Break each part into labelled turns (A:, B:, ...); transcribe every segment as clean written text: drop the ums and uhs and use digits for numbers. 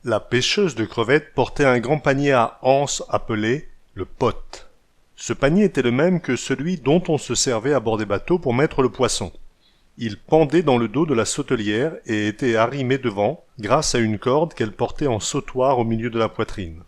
A: La pêcheuse de crevettes portait un grand panier à anse appelé le pot. Ce panier était le même que celui dont on se servait à bord des bateaux pour mettre le poisson. Il pendait dans le dos de la sautelière et était arrimé devant grâce à une corde qu'elle portait en sautoir au milieu de la poitrine.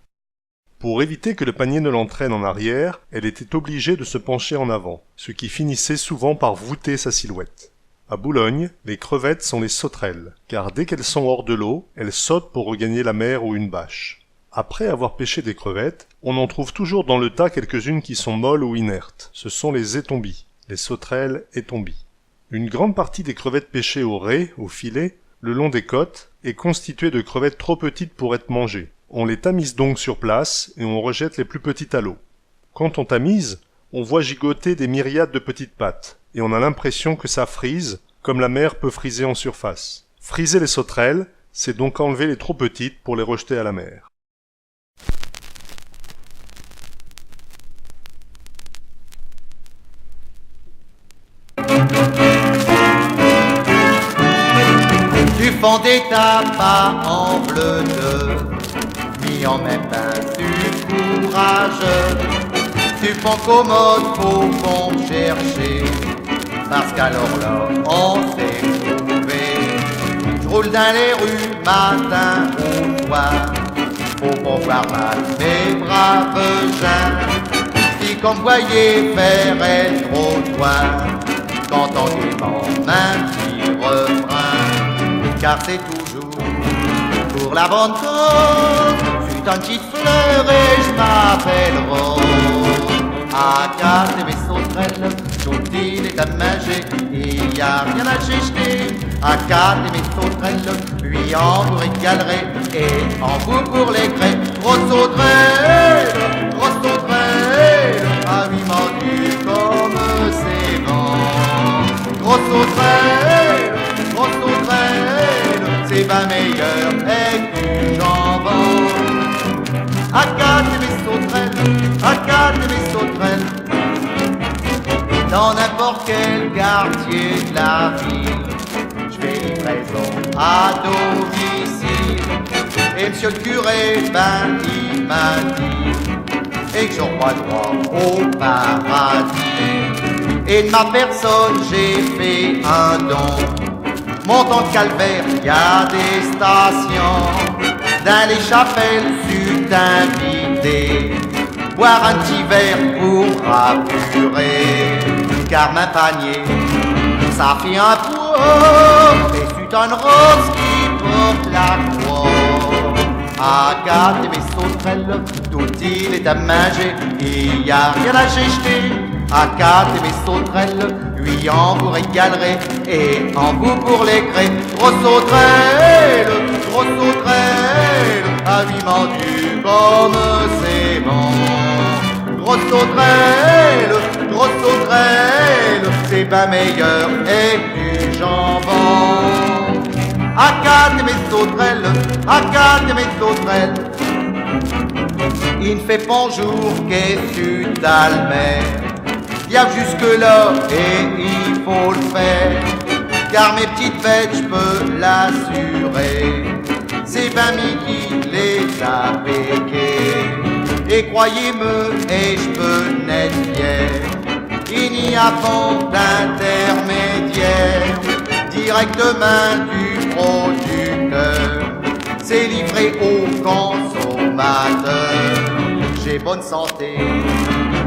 A: Pour éviter que le panier ne l'entraîne en arrière, elle était obligée de se pencher en avant, ce qui finissait souvent par voûter sa silhouette. À Boulogne, les crevettes sont les sauterelles, car dès qu'elles sont hors de l'eau, elles sautent pour regagner la mer ou une bâche. Après avoir pêché des crevettes, on en trouve toujours dans le tas quelques-unes qui sont molles ou inertes. Ce sont les étombies, les sauterelles étombies. Une grande partie des crevettes pêchées au ray, au filet, le long des côtes, est constituée de crevettes trop petites pour être mangées. On les tamise donc sur place et on rejette les plus petites à l'eau. Quand on tamise, on voit gigoter des myriades de petites pattes, et on a l'impression que ça frise, comme la mer peut friser en surface. Friser les sauterelles, c'est donc enlever les trop petites pour les rejeter à la mer.
B: Tu fondais ta pas en bleu mis en même pain du courage. Tu prends commode, faut qu'on chercher, parce qu'alors là, on s'est trouvé. Je roule dans les rues, matin au soir, faut pas voir mal mes braves gens, qui comme voyez faire le trottoir, quand on demande un petit refrain, car c'est toujours pour la bonne cause. Je suis un petit fleur et je m'appelle Rose. À quatre mes sauterelles, tout il est aménagé, il y a rien à jeter. À quatre mes sauterelles, lui en vous régalerait, et en vous pour les grès. Grosse sauterelle, ah oui mordu comme c'est bon. Grosse sauterelle, c'est bien meilleur avec du jambon. À quatre mes sauterelles, dans n'importe quel quartier de la ville, je fais livraison à domicile. Et monsieur le curé, ben il m'a dit, et que j'en crois droit au paradis. Et de ma personne j'ai fait un don. Montant de calvaire, y a des stations. Dans les chapelles, tu t'invites, boire un petit verre pour apurer. Car ma panier, ça fait un poids, et c'est une rose qui porte la croix. À quatre mes sauterelles, tout il est à manger, il y a rien à jeter. À quatre mes sauterelles, lui en vous régalerait, et en vous pour les grès. Grosse sauterelle, à lui mordu comme c'est bon. Grosse sauterelle, c'est bien meilleur et du jambon. À quatre mes sauterelles, il ne fait pas jour qu'est-ce que t'as le mer. Viens jusque là et il faut le faire, car mes petites bêtes je peux l'assurer, c'est bien qui les a péquées. Et croyez-me, et je peux n'être fier, il n'y a pas d'intermédiaire, directement du producteur, c'est livré au consommateur. J'ai bonne santé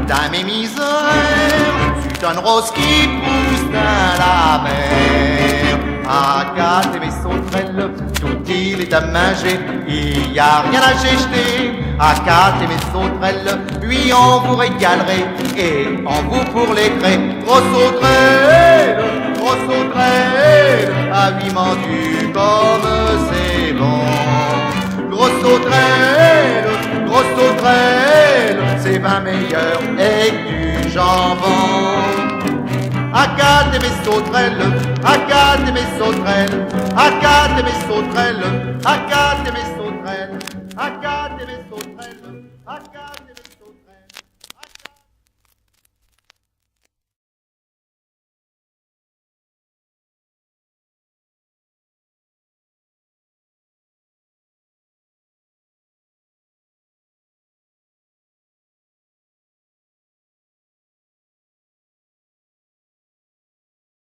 B: dans mes misères, c'est une rose qui pousse dans la mer. À quatre mes sauterelles, tout il est à manger, il y a rien à jeter. À quatre mes sauterelles, lui on vous régalerait, et en vous pour les grès. Grosse sauterelle, à lui mendu comme c'est bon. Grosse sauterelle, c'est bien meilleur avec du jambon. À quatre mes sauterelles, à quatre mes sauterelles, à quatre mes sauterelles, à quatre mes sauterelles, à quatre mes sauterelles, à quatre